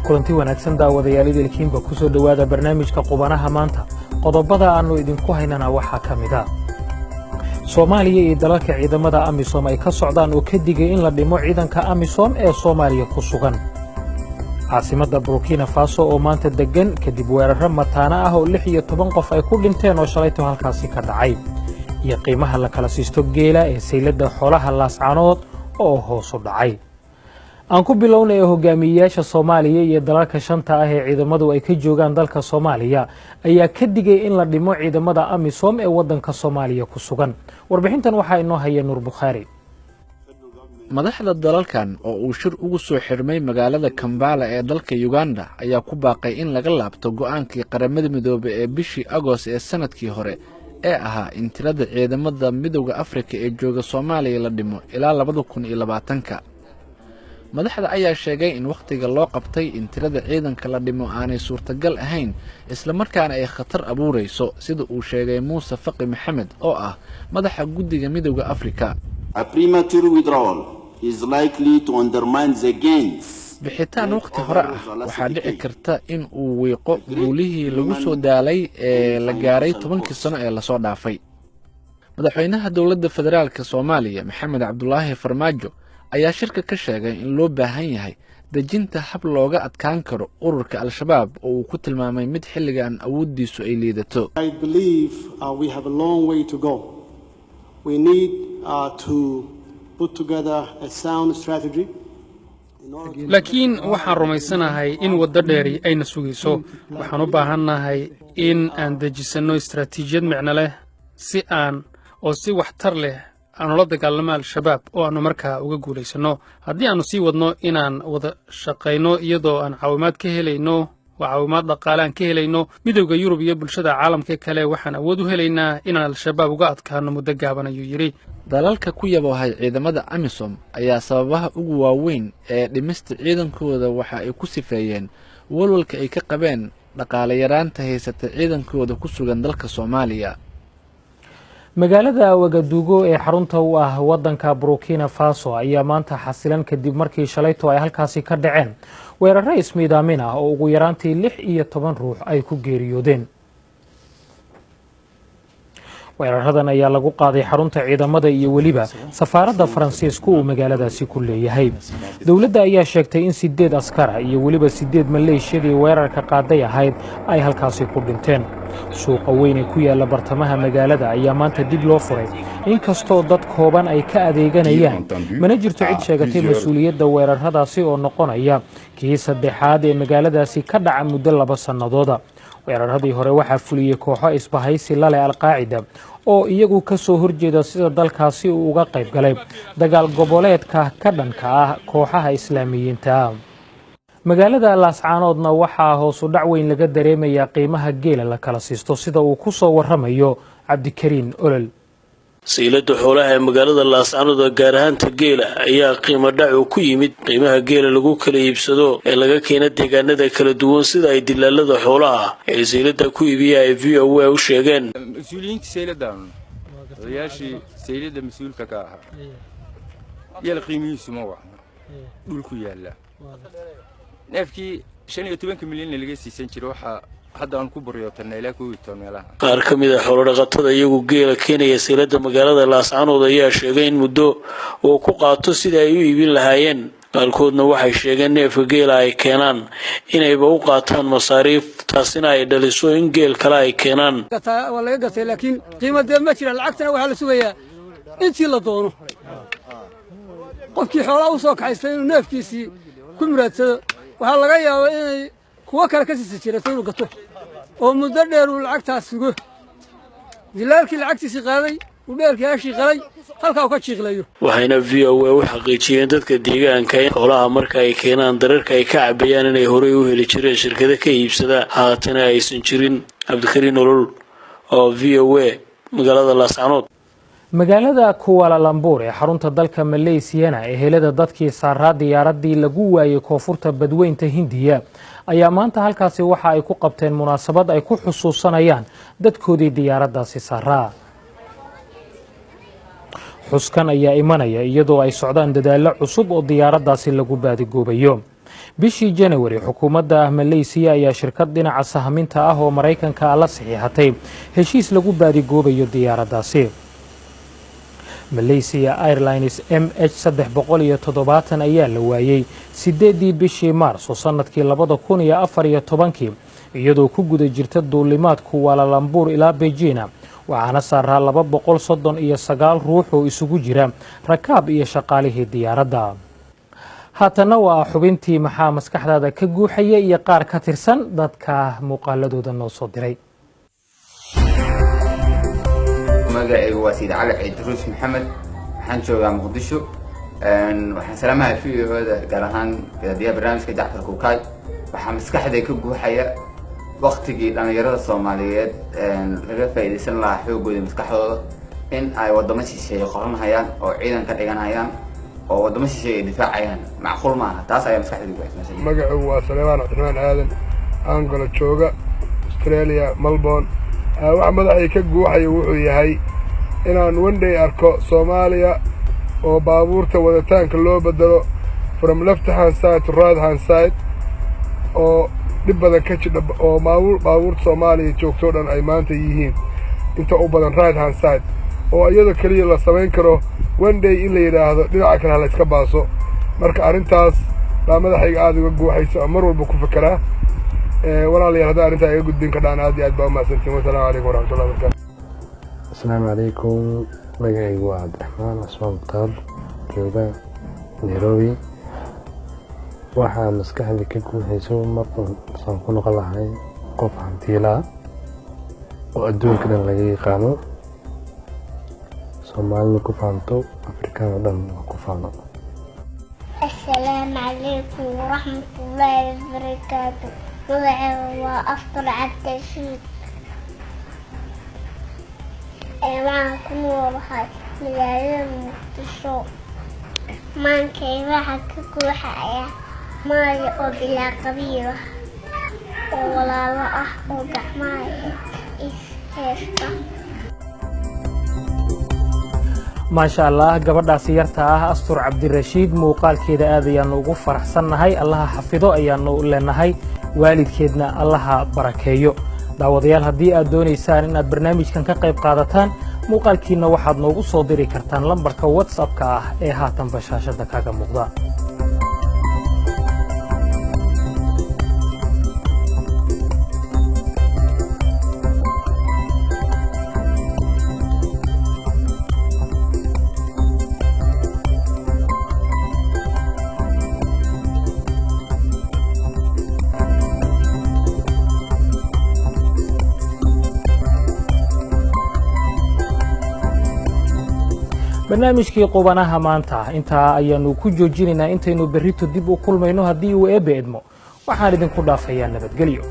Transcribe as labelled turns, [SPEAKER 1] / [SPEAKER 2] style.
[SPEAKER 1] kulanti wanaagsan daawadayaal idilkiinba ku soo dhawaada barnaamijka qubanaha maanta qodobada aanu idinku haynana waxaa ka mid ah Soomaaliya iyo dalalka ciidamada AMISOM ay ka socdaan oo ka digay in la dhimo ciidanka AMISOM ee Soomaaliya ku sugan caasimada Burkina Faso oo maanta degan kadib weerar mataana ah oo 16 qof ay ku dhinteen oo shalayto halkaasi ka dhacay iyo qiimaha la kala siisto geela ee saylada xoolaha Laascaanood oo hoos u dhacay aan ku bilownay hogaamiyayaasha Soomaaliya iyo dalalka shanta ah ee ciidamadu ay ka joogaan dalka Soomaaliya ayaa ka digay in la dhimo ciidamada AMISOM ee wadanka Soomaaliya ku sugan warbixintan waxa inoo haya Nuur Bukhari
[SPEAKER 2] madaxda dalalkan oo uu shir ugu soo xirmay magaalada Kampala ee dalka Uganda ayaa ku baaqay in laga laabto go'aankii qaramada midoobay ee bishii Agost ee sanadkii hore ee ahaa in tirada ciidamada midowga Afrika ee jooga Soomaaliya la dhimo ilaa 2020 madaxda ayaa sheegay in waqtiga loo qabtay in tirada ciidanka la dhimo aanay suurtagal ahayn isla markaana ay khatar abuurayso sida uu sheegay Muuse Faqi Maxamed oo ah madaxa guddiga midowga Afrika.
[SPEAKER 3] A premature withdrawal is likely to undermine the gains.
[SPEAKER 2] bixitaan waqti hore ah waxaa dhici karta in uu wiiqo guulihii lagu soo daalay ee la gaaray 10 sano ee la soo dhaafay. madaxweynaha dawladda federaalka Soomaaliya Maxamed Cabdullaahi Farmaajo ayaa shirka ka sheegay in loo baahan yahay dejinta hab looga adkaan karo ururka Al-Shabaab oo uu ku tilmaamay mid xilligan awoodiisu ay liidato.
[SPEAKER 4] I believe we have a long way to go. We need to put together a sound strategy.
[SPEAKER 5] laakiin waxaan rumaysanahay in waddo dheeri ayna sugayso waxaan u baahanahay in aan dejisano istaraatiijiyad micno leh si waxtar leh aanu la dagaalamo Al-Shabaab oo aanu markaa uga guulaysano haddii aanu sii wadno inaan wada shaqayno iyadoo aan caawimaad ka helayno caawimaad dhaqaale aan ka helayno midowga Yurub iyo bulshada caalamka kale waxaan awood u helaynaa inaan Al-Shabaab uga adkaano muddo gaaban ayuu yiri
[SPEAKER 2] dalalka ku yabohay ciidamada AMISOM ayaa sababaha ugu waaweyn ee dhimista ciidankooda waxa ay ku sifeeyeen walwalka ay ka qabeen dhaqaale yaraanta haysata ciidankooda ku sugan dalka Soomaaliya.
[SPEAKER 1] magaalada Wagaduugo ee xarunta u ah wadanka Burkina Faso ayaa maanta xasilan kadib markii shalayto ay halkaasi ka dhaceen weerar ismiidaamin ah oo ugu yaraantii 16 ruux ay ku geeriyoodeen. weeraradan ayaa lagu qaaday xarunta ciidamada iyo waliba safaaradda Faransiiska oo magaaladaasi ku leeyahay. dawladda ayaa sheegtay in 8 askar iyo waliba 8 maleeshiyadii weerarka qaaday ahayd ay halkaasi ku dhinteen. suuqa weyn ee ku yaala bartamaha magaalada ayaa maanta dib loo furay inkastoo dad kooban ay ka adeeganayaan mana jirto cid sheegatay mas'uuliyadda weeraradaasi oo noqonaya kii saddexaad ee magaaladaasi ka dhaca muddo 2 sanadooda. weeraradii hore waxaa fuliyay kooxo isbahaysi la leh Al-Qaacida oo iyagu ka soo horjeeda sida dalkaasi uu uga qayb galay dagaal goboleedka ka dhanka ah kooxaha Islaamiyiinta. magaalada Laascaanoodna waxaa hoos u dhac weyn laga dareemayaa qiimaha geela la kala siisto sida uu ku soo warramayo Cabdikariin Olol.
[SPEAKER 6] saylada xoolaha ee magaalada Laascaanood gaar ahaan geela ayaa qiimo dhac ku yimid qiimaha geela lagu kala iibsado ee laga keenay deegaanada kala duwan sida ay dilaalada xoolaha ee saylada ku iibiyay VOA u sheegeen
[SPEAKER 7] mas'uuliyiinta sayladan odayaashii saylada mas'uulka ka ahaa yeel qiimihiisu ma wax dhulku yaala neefkii 15 milyan laga siisan jiray waxa hadda aan ku buryootay ilaa 12 meelaha
[SPEAKER 6] qaar ka mid ah xoolo dhaqatada iyagu geela keenaya saylada magaalada Laascaanood ayaa sheegay in muddo oo ku qaato sida ay u iibin lahaayeen qaarkoodna waxay sheegeen neefka geela ay keenaan inayba u qaataan masaariif taasina ay dhaliso in geel kale ay keenaan
[SPEAKER 8] waa laga gatay laakiin qiimadda ma jira lacagtana waxa la sugayaa intii la doono qofkii xoolaha u soo kaxaystay inuu neefkiisii ku muraadsado waxa laga yaabaa inay kuwa kale ka sii jirto inuu gato oo muddo dheer uu lacagtaas sugo dilaalkii lacagtiisa qaaday uu dheerkii hashii qalay halka uu ka jiiqlayo
[SPEAKER 6] waxayna VOA u xaqiijiyeen dadka deegaanka in xoolaha marka ay keenaan dararka ay ka cabayaan inay horey u heli jireen shirkado ka iibsada haatana aysan jirin. Cabdikariin Olol oo VOA magaalada Laascaanood.
[SPEAKER 1] magaalada Kuala Lumpur ee xarunta dalka Malaysia ee helada dadkii saaraa diyaaradii lagu waayay koonfurta badweynta Hindiya ayaa maanta halkaasi waxa ay ku qabteen munaasabad ay ku xusuusanayaan dadkoodii diyaaraddaasi saaraa. xuskan ayaa imanaya iyadoo ay socdaan dadaallo cusub oo diyaaraddaasi lagu baadigoobayo. bishii January xukuumadda Malaysia ayaa shirkad dhinaca sahaminta ah oo Mareykanka la saxiixatay heshiis lagu baadigoobayo diyaaraddaasi. Malaysia Airlines MH370 ayaa la waayay 8 bishii Maarso sanadkii 2014 iyadoo ku guda jirta duulimaad Kuala Lumpur ilaa Beijing waxaana saaraa 239 ruux oo isugu jira rakaab iyo shaqaalihii diyaaradda. haatana waa xubintii maxaa maskaxdaada ka guuxaya iyo qaar ka tirsan dadka muuqaaladooda noo soo diray.
[SPEAKER 9] magacaygu waa Sayid Cali Ciidruus Maxamed waxaan joogaa Muqdisho waxaan salaamahay fiidiyooda gaar ahaan gadaadiyaha barnaamijka Jacfar Kuukay waxaa maskaxdayda ka guuxaya waqtigii dhalinyarada Soomaaliyeed laga faa'iideysan lahaa xoogooda maskaxdooda in ay wadamo shisheeye qoranayaan oo ciidan ka dhiganayaan oo wadamo shisheeye difaacayaan macquul maaha taas ayaa maskaxdayda guuxaysa.
[SPEAKER 10] magacaygu waa Suleymaan Cabdiraxmaan Aadan Angola jooga Australia Melbourne waxa madaxay ka guuxaya wuxuu yahay inaan one day arko Soomaaliya oo baabuurta wadataanka loo bedelo from left hand side to right hand side oo dib badan ka jidha oo baabuurta Soomaaliya joogto dhan ay maanta yihiin inta u badan right hand side oo iyada kaliya la sameyn karo one day in la yiraahdo dhinaca kale la iska baaso marka arintaas baa madaxayga aad uga guuxayso mar walba ku fikiraa walaalayaal hadda arinta ay gudbin ka dhaan aad iyo aad baa mahadsantiin. Wassalaamu calaykum waraxmatullahi wabarakaatu.
[SPEAKER 11] Assalaamu calaykum magacaygu waa Cabdiraxmaan Cusmaan Mukhtaar jooga Nairobi waxaa maskaxda ka guuxayso markaan saan ku noqon lahay qof hantiila oo adduunka dhan laga yaqaano Soomaalina ku faanto Afrikana dhan ku faano.
[SPEAKER 12] Assalaamu calaykum waraxmatullahi wabarakaatu. magacaygu waa Afdal Cabdirashiid waxaan ku noolahay magaalada Muqdisho maankayga waxaa ka guuxaya maayo oo bilaa qabiil ah oo walaalo ah oo gacmaha is haysta.
[SPEAKER 1] maasha Allah gabadhaasi yarta ah Astur Cabdirashiid muuqaalkeeda aad ayaanu ugu faraxsannahay. allaha xafido ayaanu leenahay waalidkeedna allaha barakeeyo. daawadayaal haddii aad doonaysaan in aad barnaamijkan ka qayb qaadataan muuqaalkiina waxaad noogu soo diri kartaan lambarka WhatsApp-ka ah ee haatan bashaashada kaga muuqda. barnaamijkii qubanaha maanta intaa ayaanu ku joojinaynaa intaynu berrito dib u kulmayno haddii uu eebbe idmo waxaan idinku dhaafayaa nabadgelyo.